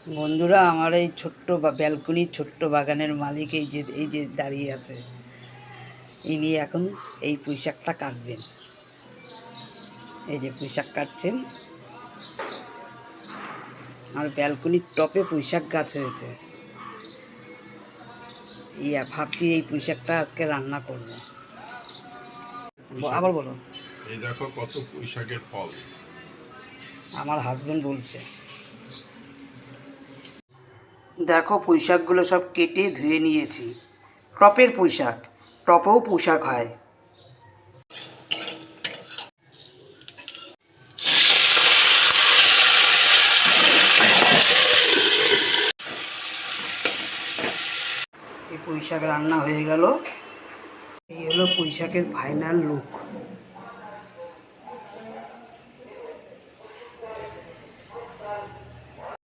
বন্ধুরা, আমার এই ছোট্ট ব্যালকনির ছোট্ট বাগানের মালিক এই যে দাঁড়িয়ে আছে। ইনি এখন এই পুঁইশাকটা কাটবেন। এই যে পুঁইশাক কাটছেন। আর ব্যালকনির টপে পুঁইশাক গাছ হয়েছে। ভাবছি এই পুঁইশাকটা আজকে রান্না করব। আবার বলো। এই দেখো কত পুঁইশাকের ফল। আমার হাজবেন্ড বলছে। দেখো, পুঁইশাকগুলো সব কেটে ধুয়ে নিয়েছি। টপের পুঁইশাক, টপেও পুঁইশাক হয়। এই পুঁইশাক রান্না হয়ে গেল। এই হলো পুঁইশাকের ফাইনাল লুক।